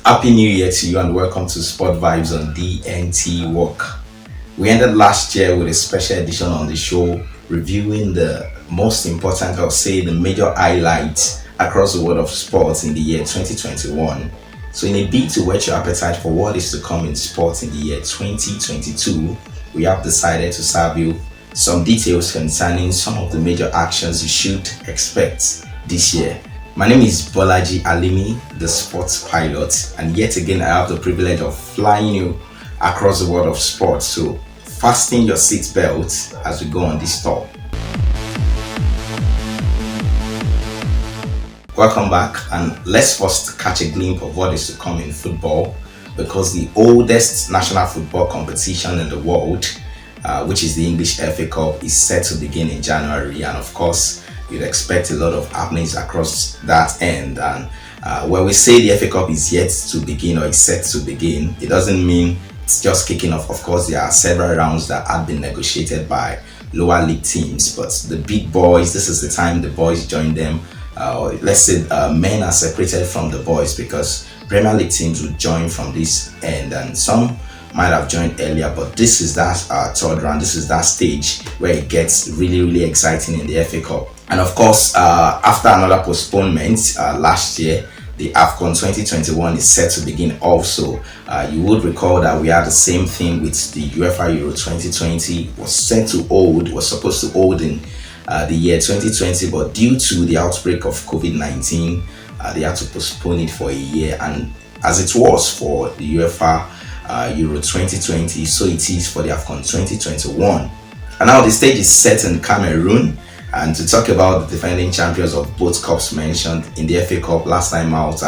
Happy New Year to you and welcome to Sport Vibes on DNTWOK. We ended last year with a special edition on the show reviewing the most important, I'll say, the major highlights across the world of sports in the year 2021. So, in a bid to whet your appetite for what is to come in sports in the year 2022, we have decided to serve you some details concerning some of the major actions you should expect this year. My name is Bolaji Alimi, the sports pilot, and yet again I have the privilege of flying you across the world of sports. So fasten your seatbelt as we go on this tour. Welcome back, and let's first catch a glimpse of what is to come in football, because the oldest national football competition in the world, which is the English FA Cup, is set to begin in January, and of course you'd expect a lot of happenings across that end. And when we say the FA Cup is yet to begin or is set to begin, it doesn't mean it's just kicking off. Of course, there are several rounds that have been negotiated by lower league teams, but the big boys, this is the time the boys join them. Let's say men are separated from the boys, because Premier League teams will join from this end, and some might have joined earlier, but this is that third round. This is that stage where it gets really exciting in the FA Cup. And of course, after another postponement last year, the AFCON 2021 is set to begin also. You would recall that we had the same thing with the UEFA Euro 2020. Was supposed to hold in the year 2020, but due to the outbreak of COVID-19, they had to postpone it for a year. And as it was for the UEFA Euro 2020, so it is for the AFCON 2021. And now the stage is set in Cameroon. And to talk about the defending champions of both cups mentioned in the FA Cup last time out,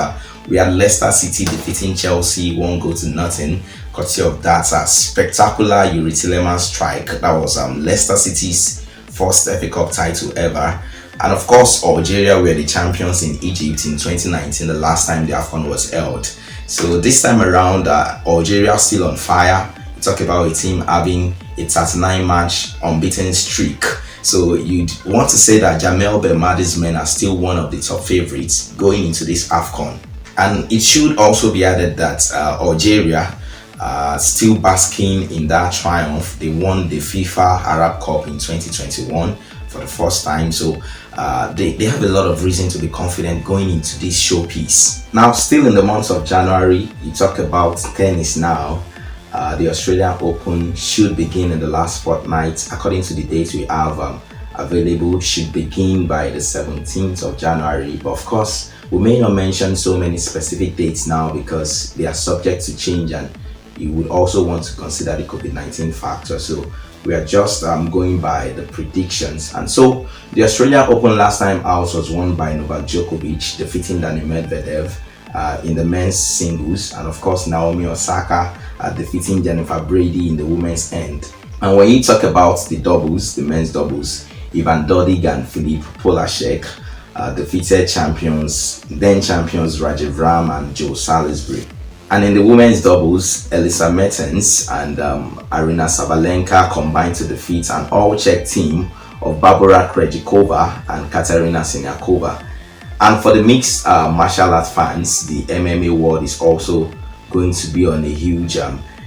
we had Leicester City defeating Chelsea 1-0, courtesy of that spectacular Yuri Tielemans strike. That was Leicester City's first FA Cup title ever. And of course, Algeria were the champions in Egypt in 2019, the last time the AFCON was held. So this time around, Algeria still on fire. We talk about a team having a 39-match unbeaten streak. So you'd want to say that Jamel Belmadi's men are still one of the top favorites going into this AFCON. And it should also be added that Algeria still basking in that triumph. They won the FIFA Arab Cup in 2021 for the first time. So they have a lot of reason to be confident going into this showpiece. Now, still in the month of January, you talk about tennis now. The Australian Open should begin in the last fortnight. According to the dates we have available, should begin by the 17th of January. But of course, we may not mention so many specific dates now because they are subject to change, and you would also want to consider the COVID-19 factor. So we are just going by the predictions. And so the Australian Open last time out was won by Novak Djokovic, defeating Daniil Medvedev in the men's singles, and of course Naomi Osaka defeating Jennifer Brady in the women's end. And when you talk about the doubles, the men's doubles, Ivan Dodig and Filip Polasek defeated then champions Rajeev Ram and Joe Salisbury. And in the women's doubles, Elisa Mertens and Arina Sabalenka combined to defeat an all-Czech team of Barbara Krejcikova and Katerina Siniakova. And for the mixed martial art fans, the MMA world is also going to be on a huge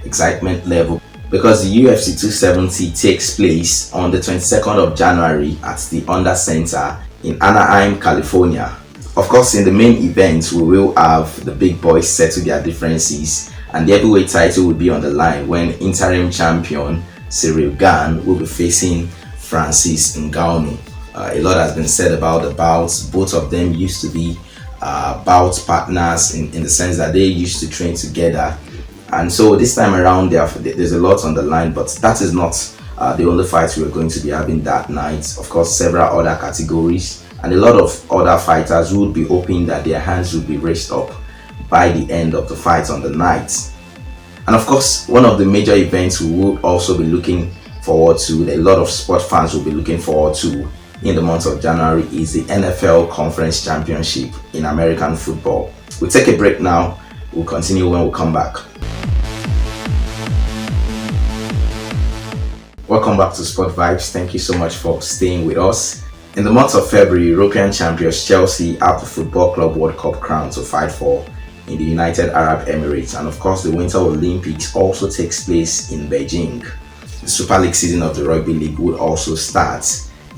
excitement level, because the UFC 270 takes place on the 22nd of January at the Honda Center in Anaheim, California. Of course, in the main event, we will have the big boys settle their differences, and the heavyweight title will be on the line when interim champion Cyril Gane will be facing Francis Ngannou. A lot has been said about the bouts. Both of them used to be bout partners in the sense that they used to train together. And so this time around, there's a lot on the line, but that is not the only fights we're going to be having that night. Of course, several other categories and a lot of other fighters would be hoping that their hands would be raised up by the end of the fight on the night. And of course, one of the major events we would also be looking forward to, a lot of sport fans will be looking forward to in the month of January, is the NFL Conference Championship in American football. We'll take a break now. We'll continue when we come back. Welcome back to Sport Vibes. Thank you so much for staying with us. In the month of February, European champions Chelsea have the Football Club World Cup crown to fight for in the United Arab Emirates. And of course, the Winter Olympics also takes place in Beijing. The Super League season of the Rugby League will also start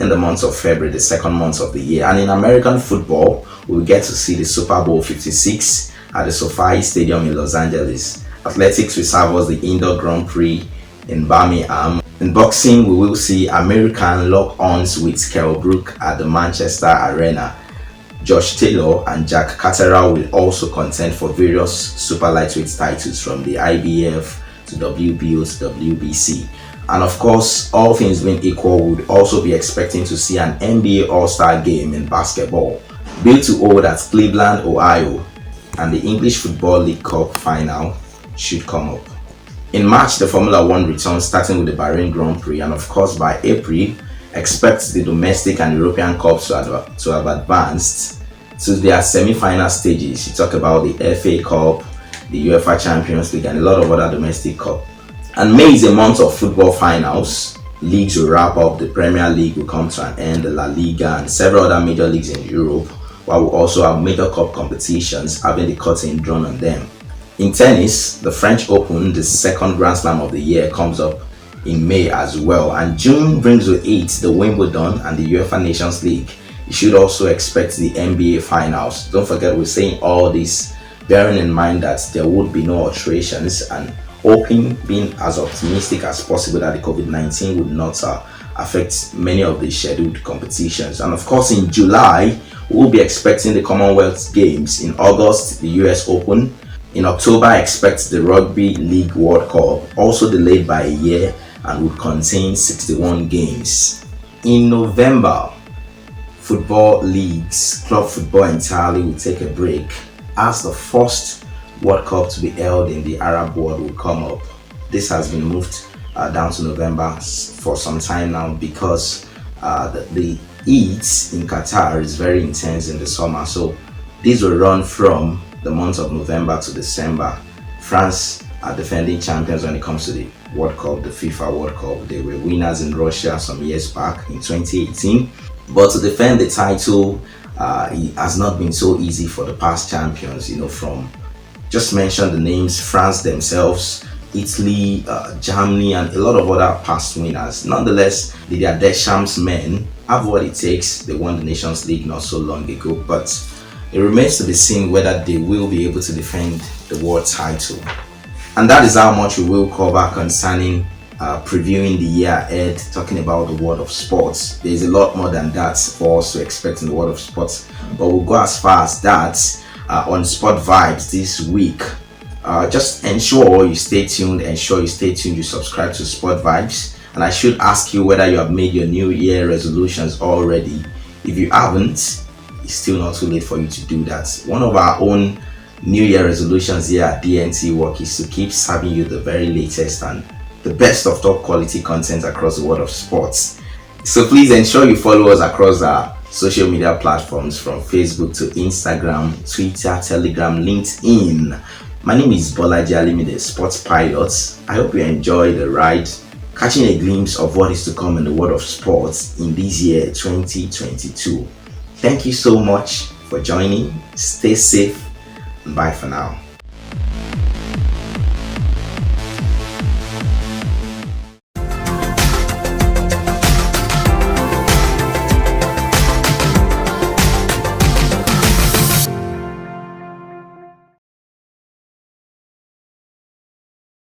in the month of February, the second month of the year. And in American football, we'll get to see the Super Bowl 56 at the SoFi Stadium in Los Angeles. Athletics will serve us the Indoor Grand Prix in Birmingham. In boxing, we will see American lock-ons with Kell Brook at the Manchester Arena. Josh Taylor and Jack Catterall will also contend for various super lightweight titles from the IBF to WBO to WBC. And of course, all things being equal, we would also be expecting to see an NBA All-Star game in basketball. Built to hold at Cleveland, Ohio, and the English Football League Cup final should come up. In March, the Formula One returns, starting with the Bahrain Grand Prix, and of course by April, expect the domestic and European Cups to have advanced to their semi-final stages. You talk about the FA Cup, the UEFA Champions League, and a lot of other domestic cups. And May is a month of football finals. Leagues will wrap up, the Premier League will come to an end, the La Liga, and several other major leagues in Europe, while we also have major cup competitions having the curtain drawn on them. In tennis, the French Open, the second Grand Slam of the year, comes up in May as well. And June brings with it the Wimbledon and the UEFA Nations League. You should also expect the NBA finals. Don't forget, we're saying all this bearing in mind that there would be no alterations and hoping, being as optimistic as possible that the COVID-19 would not affect many of the scheduled competitions. And of course, in July, we'll be expecting the Commonwealth Games. In August, the US Open. In October, expect the Rugby League World Cup, also delayed by a year and would contain 61 games. In November, football leagues, club football entirely will take a break as the first World Cup to be held in the Arab world will come up. This has been moved down to November for some time now because the heat in Qatar is very intense in the summer. So these will run from the month of November to December. France are defending champions when it comes to the World Cup, the FIFA World Cup. They were winners in Russia some years back in 2018. But to defend the title, it has not been so easy for the past champions, from just mention the names, France themselves, Italy, Germany, and a lot of other past winners. Nonetheless, the Deschamps men have what it takes. They won the Nations League not so long ago, but it remains to be seen whether they will be able to defend the world title. And that is how much we will cover concerning previewing the year ahead, talking about the world of sports. There's a lot more than that for us to expect in the world of sports, but we'll go as far as that on Sport Vibes this week. Just ensure you stay tuned, you subscribe to Sport Vibes. And I should ask you whether you have made your New Year resolutions already. If you haven't, it's still not too late for you to do that. One of our own New Year resolutions here at DNTWOK is to keep serving you the very latest and the best of top quality content across the world of sports. So please ensure you follow us across our social media platforms from Facebook to Instagram, Twitter, Telegram, LinkedIn. My name is Bolaji Alimi, the sports pilot. I hope you enjoy the ride, catching a glimpse of what is to come in the world of sports in this year 2022. Thank you so much for joining. Stay safe and bye for now.